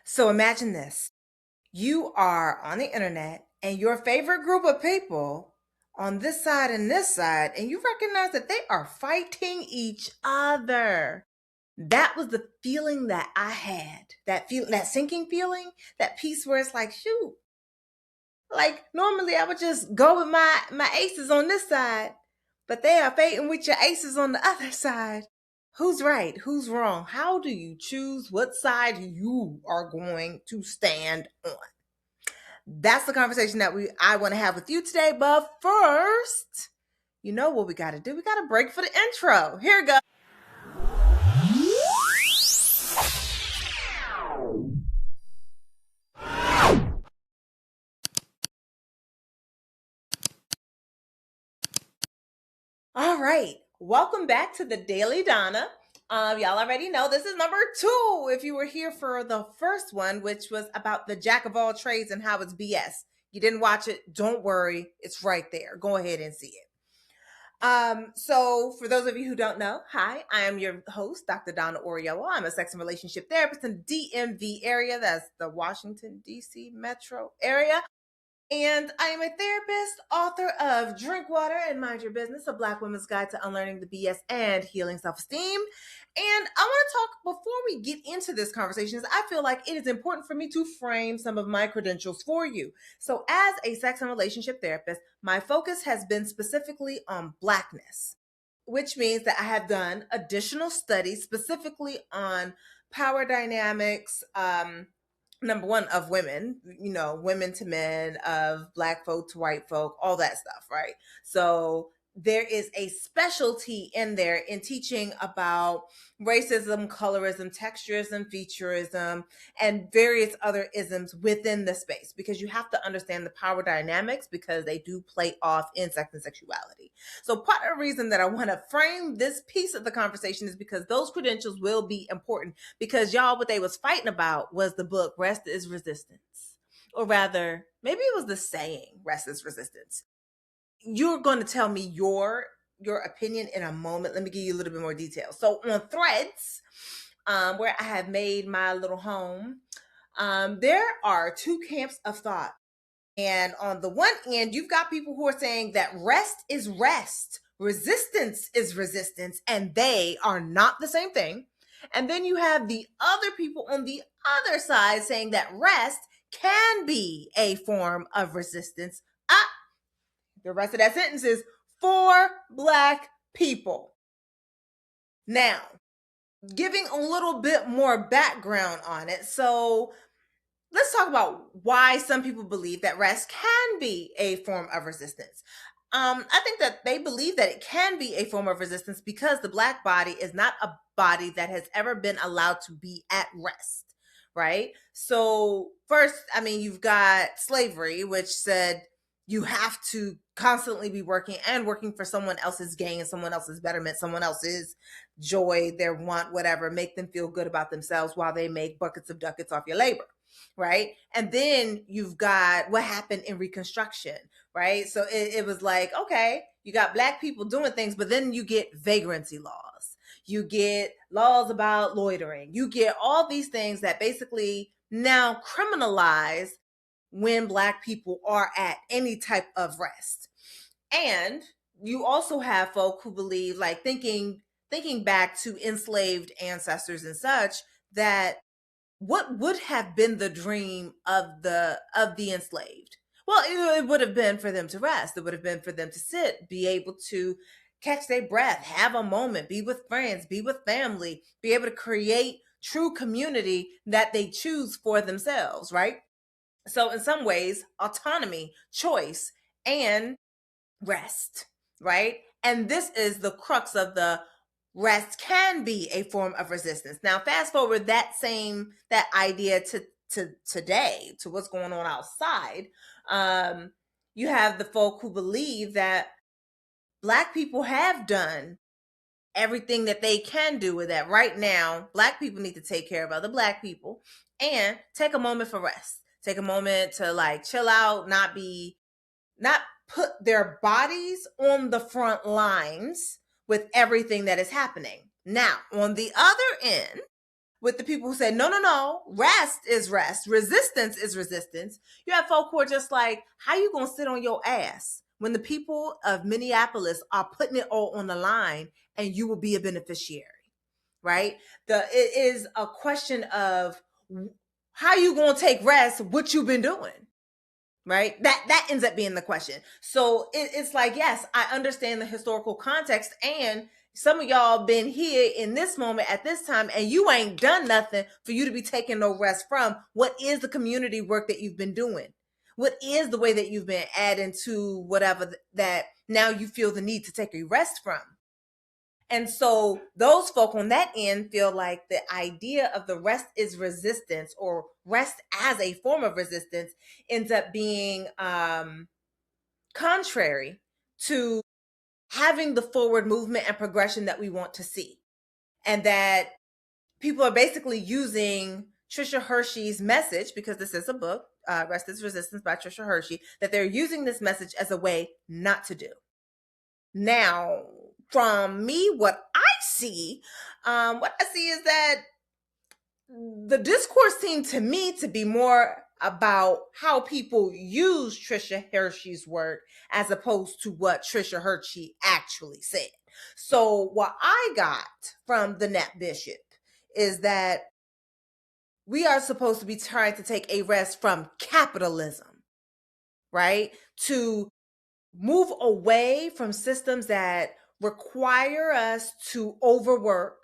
So imagine this. You are on the internet and your favorite group of people on this side and this side, and you recognize that they are fighting each other. That was the feeling that I had. That sinking feeling, that piece where it's like, shoot, like normally I would just go with my aces on this side, but they are fighting with your aces on the other side. Who's right? Who's wrong? How do you choose what side you are going to stand on? That's the conversation that I want to have with you today. But first, you know what we got to do? We got to break for the intro. Here we go. All right. Welcome back to the Daily Donna. Y'all already know this is number 2. If you were here for the first one, which was about the jack of all trades and how it's BS. You didn't watch it, don't worry. It's right there. Go ahead and see it. So for those of you who don't know, hi, I am your host, Dr. Donna Oriowo. I'm a sex and relationship therapist in the DMV area. That's the Washington, D.C. metro area. And I am a therapist, author of Drink Water and Mind Your Business, a Black woman's guide to unlearning the BS and healing self-esteem. And I want to talk, before we get into this conversation, I feel like it is important for me to frame some of my credentials for you. So as a sex and relationship therapist, my focus has been specifically on Blackness, which means that I have done additional studies specifically on power dynamics, number one, of women, women to men, of Black folk to white folk, all that stuff, right? So there is a specialty in there in teaching about racism, colorism, texturism, featureism, and various other isms within the space, because you have to understand the power dynamics because they do play off in sex and sexuality. So part of the reason that I want to frame this piece of the conversation is because those credentials will be important, because y'all, what they was fighting about was the book Rest is Resistance. Or rather, maybe it was the saying Rest is Resistance. You're going to tell me your opinion in a moment. Let me give you a little bit more detail. So on Threads, where I have made my little home, there are 2 camps of thought. And on the one end, you've got people who are saying that rest is rest, resistance is resistance, and they are not the same thing. And then you have the other people on the other side saying that rest can be a form of resistance. The rest of that sentence is for Black people. Now, giving a little bit more background on it. So let's talk about why some people believe that rest can be a form of resistance. I think that they believe that it can be a form of resistance because the Black body is not a body that has ever been allowed to be at rest, right? So first, you've got slavery, which said you have to constantly be working for someone else's gain, someone else's betterment, someone else's joy, their want, whatever, make them feel good about themselves while they make buckets of ducats off your labor. Right. And then you've got what happened in Reconstruction, right? So it was like, okay, you got Black people doing things, but then you get vagrancy laws, you get laws about loitering, you get all these things that basically now criminalize when Black people are at any type of rest. And you also have folk who believe, like thinking back to enslaved ancestors and such, that what would have been the dream of the enslaved? Well, it would have been for them to rest. It would have been for them to sit, be able to catch their breath, have a moment, be with friends, be with family, be able to create true community that they choose for themselves, right? So in some ways, autonomy, choice, and rest, right? And this is the crux of the rest can be a form of resistance. Now, fast forward that idea to today, to what's going on outside. You have the folk who believe that Black people have done everything that they can do with that. Right now, Black people need to take care of other Black people and take a moment for rest. Take a moment to like chill out, not put their bodies on the front lines with everything that is happening. Now, on the other end, with the people who say, no, no, no, rest is rest, resistance is resistance. You have folk who are just like, how you gonna sit on your ass when the people of Minneapolis are putting it all on the line and you will be a beneficiary, right? It is a question of how you gonna take rest, what you've been doing, right? That ends up being the question. So it's like, yes, I understand the historical context, and some of y'all been here in this moment at this time, and you ain't done nothing for you to be taking no rest from. What is the community work that you've been doing? What is the way that you've been adding to whatever that now you feel the need to take a rest from? And so those folk on that end feel like the idea of the rest is resistance, or rest as a form of resistance, ends up being contrary to having the forward movement and progression that we want to see. And that people are basically using Tricia Hersey's message, because this is a book, Rest is Resistance by Tricia Hersey, that they're using this message as a way not to do. Now, from me, what I see is that the discourse seemed to me to be more about how people use Tricia Hersey's work as opposed to what Tricia Hersey actually said. So what I got from the Net Bishop is that we are supposed to be trying to take a rest from capitalism, right? To move away from systems that require us to overwork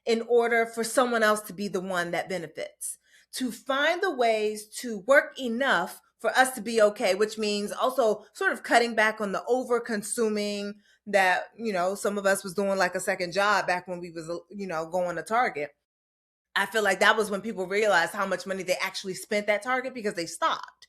in order for someone else to be the one that benefits, to find the ways to work enough for us to be okay, which means also sort of cutting back on the over consuming that, some of us was doing like a second job back when we was, going to Target. I feel like that was when people realized how much money they actually spent at Target because they stopped.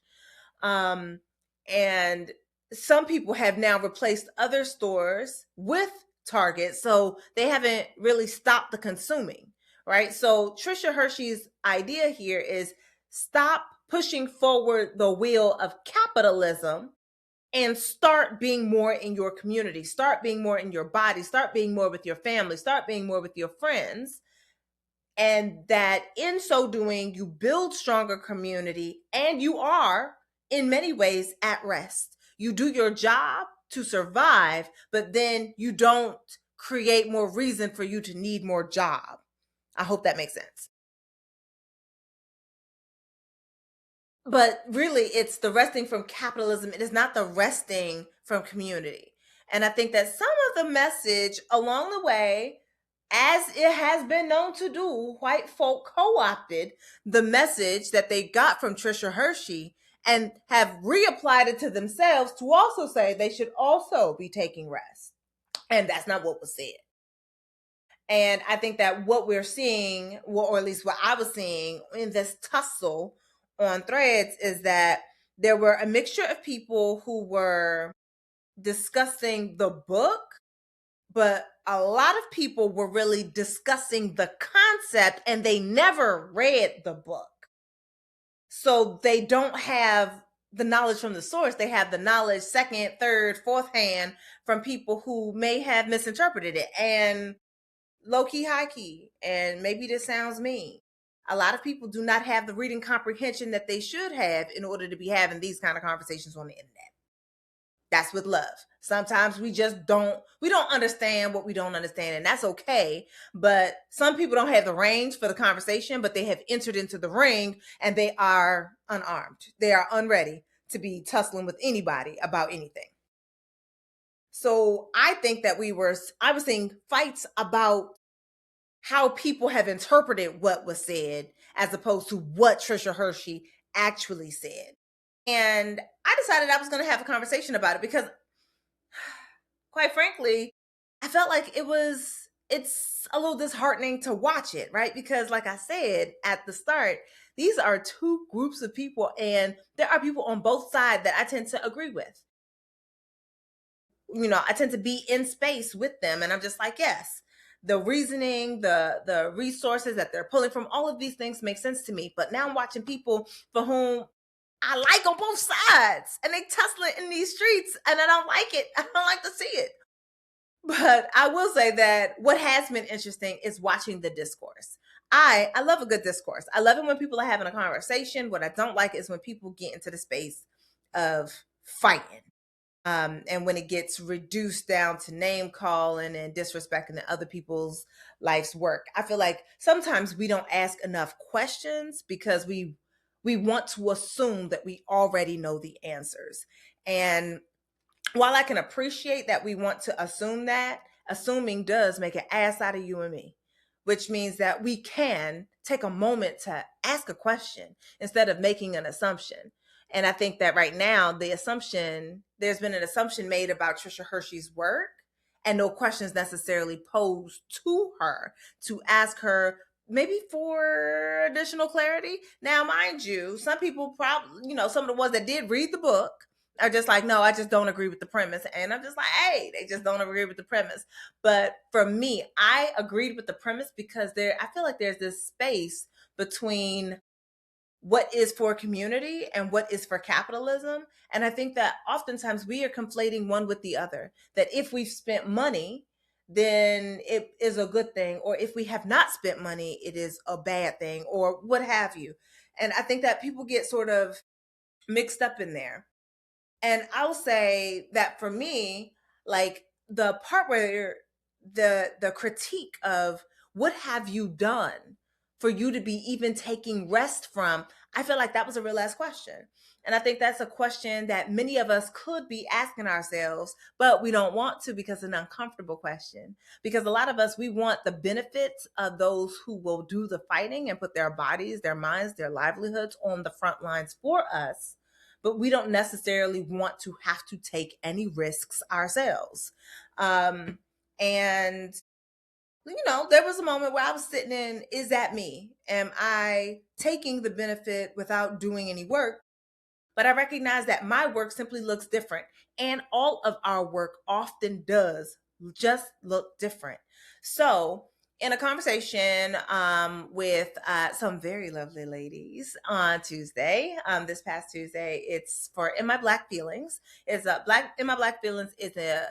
And some people have now replaced other stores with Target, so they haven't really stopped the consuming, right? So Tricia Hersey's idea here is stop pushing forward the wheel of capitalism and start being more in your community, start being more in your body, start being more with your family, start being more with your friends. And that in so doing, you build stronger community, and you are in many ways at rest. You do your job to survive, but then you don't create more reason for you to need more job. I hope that makes sense. But really, it's the resting from capitalism. It is not the resting from community. And I think that some of the message along the way, as it has been known to do, white folk co-opted the message that they got from Tricia Hersey and have reapplied it to themselves to also say they should also be taking rest. And that's not what was said. And I think that what we're seeing, or at least what I was seeing in this tussle on Threads, is that there were a mixture of people who were discussing the book, but a lot of people were really discussing the concept and they never read the book. So they don't have the knowledge from the source. They have the knowledge second, third, fourth hand from people who may have misinterpreted it. And low key, high key, and maybe this sounds mean, a lot of people do not have the reading comprehension that they should have in order to be having these kind of conversations on the internet. That's with love. Sometimes we don't understand what we don't understand, and that's okay. But some people don't have the range for the conversation, but they have entered into the ring and they are unarmed. They are unready to be tussling with anybody about anything. So I think that I was seeing fights about how people have interpreted what was said as opposed to what Tricia Hersey actually said. And I decided I was going to have a conversation about it because, quite frankly, I felt like it's a little disheartening to watch it, right? Because like I said at the start, these are two groups of people, and there are people on both sides that I tend to agree with. I tend to be in space with them, and I'm just like, yes, the reasoning, the resources that they're pulling from, all of these things make sense to me. But now I'm watching people for whom I like on both sides, and they tussling in these streets, and I don't like it. I don't like to see it. But I will say that what has been interesting is watching the discourse. I love a good discourse. I love it when people are having a conversation. What I don't like is when people get into the space of fighting. And when it gets reduced down to name calling and disrespecting the other people's life's work. I feel like sometimes we don't ask enough questions because we want to assume that we already know the answers. And while I can appreciate that we want to assume that, assuming does make an ass out of you and me, which means that we can take a moment to ask a question instead of making an assumption. And I think that right now, there's been an assumption made about Tricia Hersey's work and no questions necessarily posed to her to ask her maybe for additional clarity. Now, mind you, some people probably, some of the ones that did read the book are just like, no, I just don't agree with the premise. And I'm just like, hey, they just don't agree with the premise. But for me, I agreed with the premise because I feel like there's this space between what is for community and what is for capitalism. And I think that oftentimes we are conflating one with the other, that if we've spent money, then it is a good thing. Or if we have not spent money, it is a bad thing, or what have you. And I think that people get sort of mixed up in there. And I'll say that for me, like the part where the critique of what have you done for you to be even taking rest from, I feel like that was a real ass question. And I think that's a question that many of us could be asking ourselves, but we don't want to because it's an uncomfortable question. Because a lot of us, we want the benefits of those who will do the fighting and put their bodies, their minds, their livelihoods on the front lines for us, but we don't necessarily want to have to take any risks ourselves. And, there was a moment where I was sitting in, is that me? Am I taking the benefit without doing any work? But I recognize that my work simply looks different. And all of our work often does just look different. So, in a conversation with some very lovely ladies on Tuesday, this past Tuesday, it's for In My Black Feelings. It's In My Black Feelings is a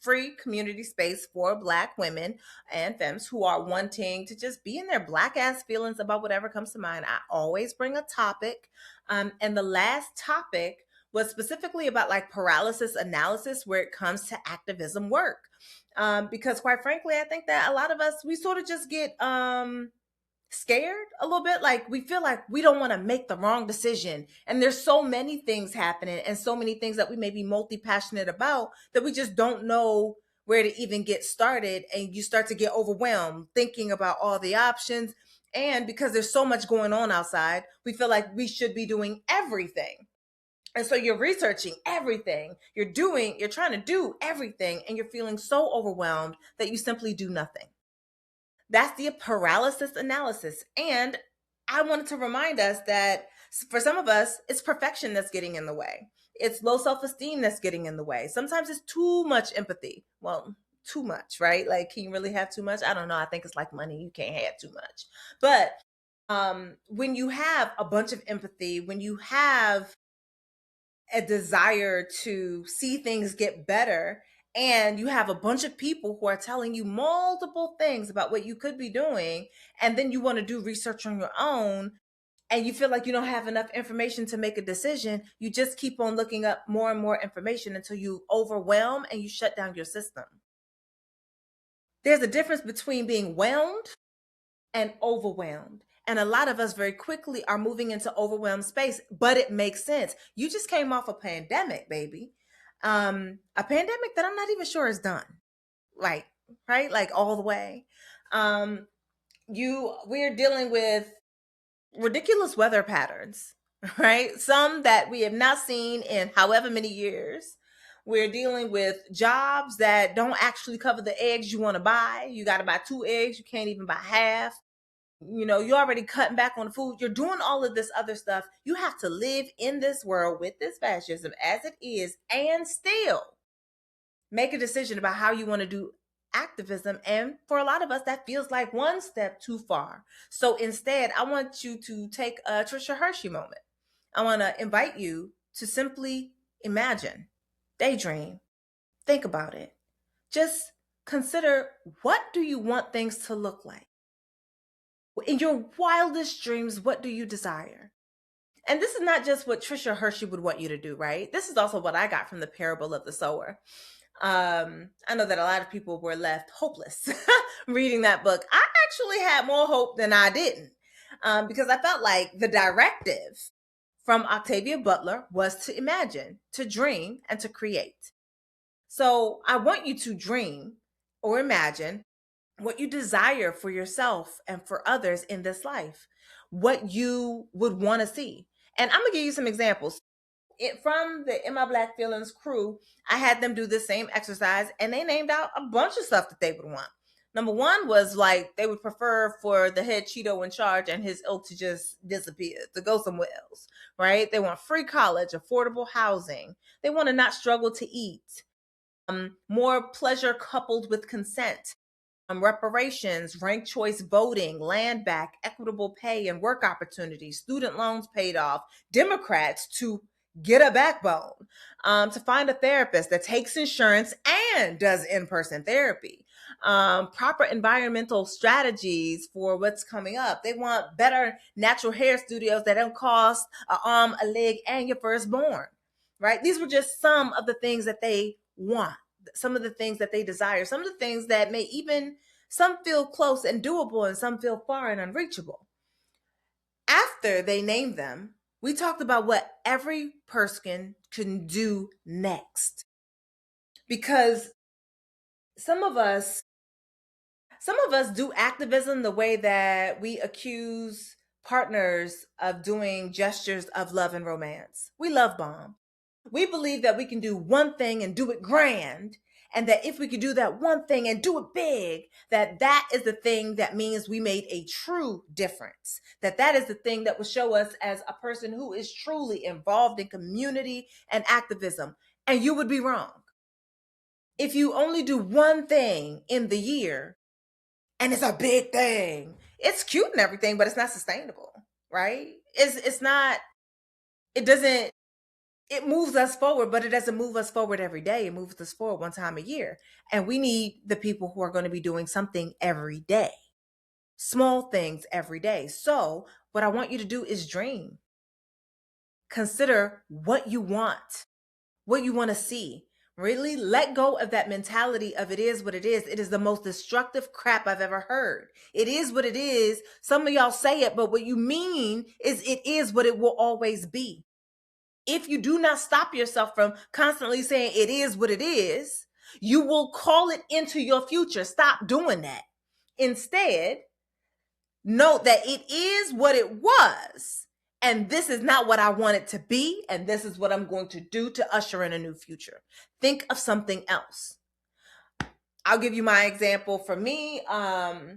free community space for Black women and femmes who are wanting to just be in their Black ass feelings about whatever comes to mind. I always bring a topic. And the last topic was specifically about like paralysis analysis where it comes to activism work. Because quite frankly, I think that a lot of us, we sort of just get scared a little bit. Like we feel like we don't want to make the wrong decision. And there's so many things happening and so many things that we may be multi-passionate about that we just don't know where to even get started. And you start to get overwhelmed thinking about all the options. And because there's so much going on outside, we feel like we should be doing everything. And so you're researching everything. You're trying to do everything, and you're feeling so overwhelmed that you simply do nothing. That's the paralysis analysis. And I wanted to remind us that for some of us, it's perfection that's getting in the way. It's low self-esteem that's getting in the way. Sometimes it's too much empathy. Well, too much, right? Like, can you really have too much? I don't know. I think it's like money. You can't have too much. But when you have a bunch of empathy, when you have a desire to see things get better, and you have a bunch of people who are telling you multiple things about what you could be doing, and then you want to do research on your own, and you feel like you don't have enough information to make a decision, you just keep on looking up more and more information until you overwhelm and you shut down your system. There's a difference between being whelmed and overwhelmed. And a lot of us very quickly are moving into overwhelmed space, but it makes sense. You just came off a pandemic, baby. A pandemic that I'm not even sure is done. Like, right? Like all the way. We're dealing with ridiculous weather patterns, right? Some that we have not seen in however many years. We're dealing with jobs that don't actually cover the eggs you want to buy. You got to buy 2 eggs. You can't even buy half. You're already cutting back on the food. You're doing all of this other stuff. You have to live in this world with this fascism as it is and still make a decision about how you want to do activism. And for a lot of us, that feels like one step too far. So instead, I want you to take a Tricia Hersey moment. I want to invite you to simply imagine, daydream, think about it. Just consider, what do you want things to look like? In your wildest dreams, what do you desire? And this is not just what Tricia Hersey would want you to do, right? This is also what I got from the parable of the sower. I know that a lot of people were left hopeless reading that book. I actually had more hope than I didn't, because I felt like the directive from Octavia Butler was to imagine, to dream, and to create. So I want you to dream or imagine what you desire for yourself and for others in this life, what you would want to see. And I'm gonna give you some examples. From the In My Black Feelings crew, I had them do the same exercise, and they named out a bunch of stuff that they would want. Number one was like they would prefer for the head Cheeto in charge and his ilk to just disappear, to go somewhere else, right? They want free college, affordable housing. They want to not struggle to eat. More pleasure coupled with consent. Reparations, ranked choice voting, land back, equitable pay and work opportunities, student loans paid off, Democrats to get a backbone, to find a therapist that takes insurance and does in-person therapy, proper environmental strategies for what's coming up. They want better natural hair studios that don't cost an arm, a leg, and your firstborn, right? These were just some of the things that they want, some of the things that they desire, some of the things that may even, some feel close and doable and some feel far and unreachable. After they named them, we talked about what every person can do next. Because some of us do activism the way that we accuse partners of doing gestures of love and romance. We love bomb. We believe that we can do one thing and do it grand, and that if we could do that one thing and do it big, that is the thing that means we made a true difference. That is the thing that will show us as a person who is truly involved in community and activism. And you would be wrong. If you only do one thing in the year and it's a big thing, it's cute and everything, but it's not sustainable, right? It's not, it doesn't, it moves us forward, but it doesn't move us forward every day. It moves us forward one time a year. And we need the people who are going to be doing something every day, small things every day. So what I want you to do is dream. Consider what you want to see. Really let go of that mentality of it is what it is. It is the most destructive crap I've ever heard. It is what it is. Some of y'all say it, but what you mean is it is what it will always be. If you do not stop yourself from constantly saying it is what it is, you will call it into your future. Stop doing that. Instead, note that it is what it was, and this is not what I want it to be, and this is what I'm going to do to usher in a new future. Think of something else. I'll give you my example. For me, I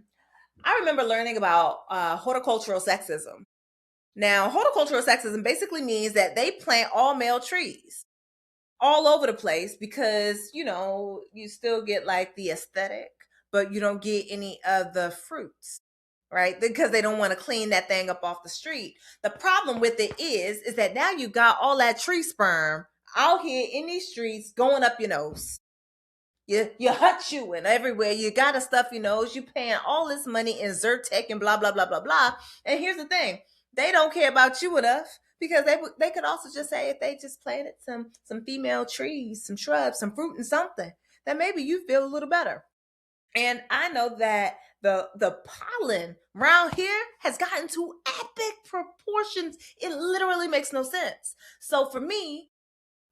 remember learning about horticultural sexism. Now, horticultural sexism basically means that they plant all male trees all over the place because, you still get like the aesthetic, but you don't get any of the fruits, right? Because they don't want to clean that thing up off the street. The problem with it is that now you got all that tree sperm out here in these streets going up your nose. You're hut chewing everywhere. You gotta stuff your nose. You paying all this money in Zyrtec and blah, blah, blah, blah, blah. And here's the thing. They don't care about you enough because they could also just say if they just planted some female trees, some shrubs, some fruit and something, that maybe you feel a little better. And I know that the pollen around here has gotten to epic proportions. It literally makes no sense. So for me,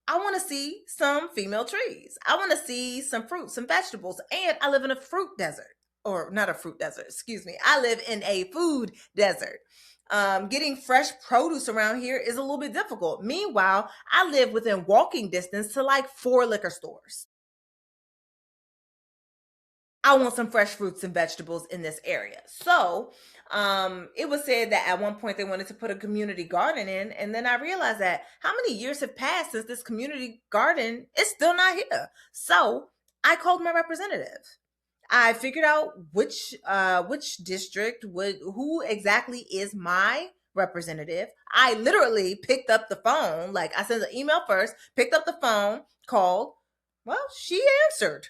I want to see some female trees. I want to see some fruits, some vegetables. And I live in a fruit desert. Or not a fruit desert, excuse me. I live in a food desert. Getting fresh produce around here is a little bit difficult. Meanwhile, I live within walking distance to like 4 liquor stores. I want some fresh fruits and vegetables in this area. So it was said that at one point they wanted to put a community garden in. And then I realized that how many years have passed since this community garden is still not here. So I called my representative. I figured out which district who exactly is my representative. I literally picked up the phone. Like I sent an email first, picked up the phone, called. Well, she answered.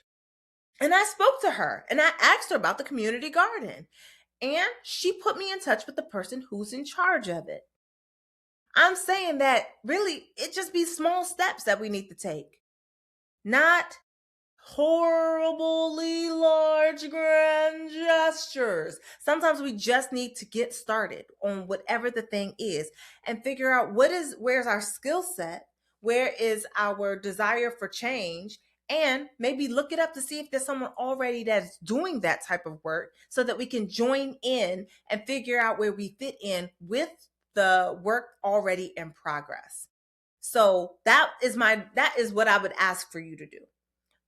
And I spoke to her and I asked her about the community garden. and she put me in touch with the person who's in charge of it. I'm saying that really it just be small steps that we need to take, not horribly large grand gestures. Sometimes we just need to get started on whatever the thing is and figure out where's our skill set, where is our desire for change, and maybe look it up to see if there's someone already that's doing that type of work so that we can join in and figure out where we fit in with the work already in progress. So that is what I would ask for you to do.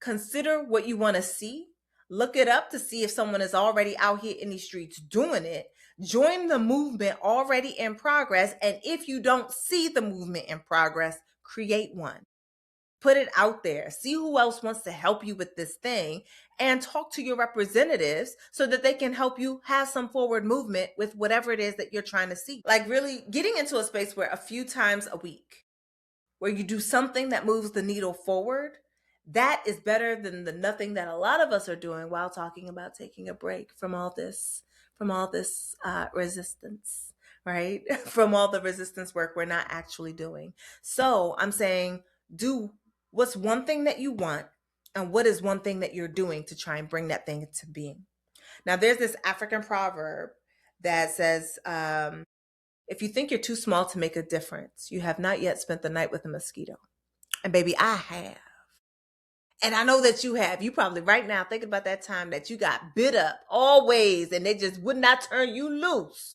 Consider what you want to see. Look it up to see if someone is already out here in these streets doing it. Join the movement already in progress. And if you don't see the movement in progress, create one. Put it out there. See who else wants to help you with this thing and talk to your representatives so that they can help you have some forward movement with whatever it is that you're trying to see. Like really getting into a space where a few times a week, where you do something that moves the needle forward, that is better than the nothing that a lot of us are doing while talking about taking a break from all this resistance, right? From all the resistance work we're not actually doing. So I'm saying, do what's one thing that you want, and what is one thing that you're doing to try and bring that thing into being. Now, there's this African proverb that says, if you think you're too small to make a difference, you have not yet spent the night with a mosquito. And baby, I have. And I know that you have. You probably right now thinking about that time that you got bit up always and they just would not turn you loose.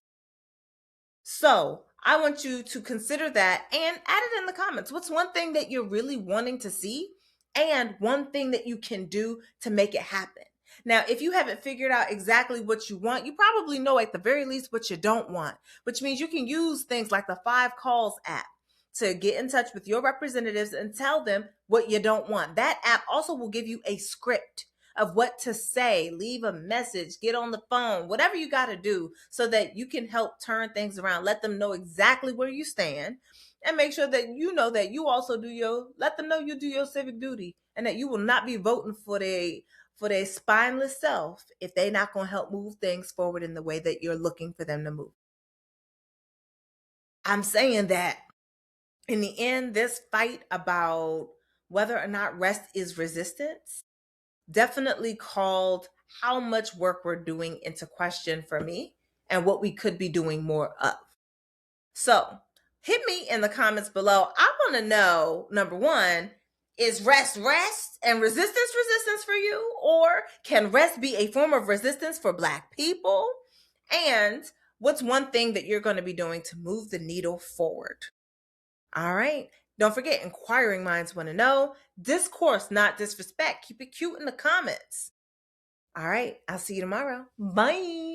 So I want you to consider that and add it in the comments. What's one thing that you're really wanting to see and one thing that you can do to make it happen? Now, if you haven't figured out exactly what you want, you probably know at the very least what you don't want, which means you can use things like the 5 Calls app to get in touch with your representatives and tell them what you don't want. That app also will give you a script of what to say, leave a message, get on the phone, whatever you got to do so that you can help turn things around. Let them know exactly where you stand and make sure that you know that you also let them know you do your civic duty and that you will not be voting for their spineless self if they're not going to help move things forward in the way that you're looking for them to move. I'm saying that in the end, this fight about whether or not rest is resistance definitely called how much work we're doing into question for me and what we could be doing more of. So hit me in the comments below. I want to know, number one, is rest and resistance for you? Or can rest be a form of resistance for Black people? And what's one thing that you're going to be doing to move the needle forward? All right. Don't forget, inquiring minds want to know. Discourse, not disrespect. Keep it cute in the comments. All right. I'll see you tomorrow. Bye.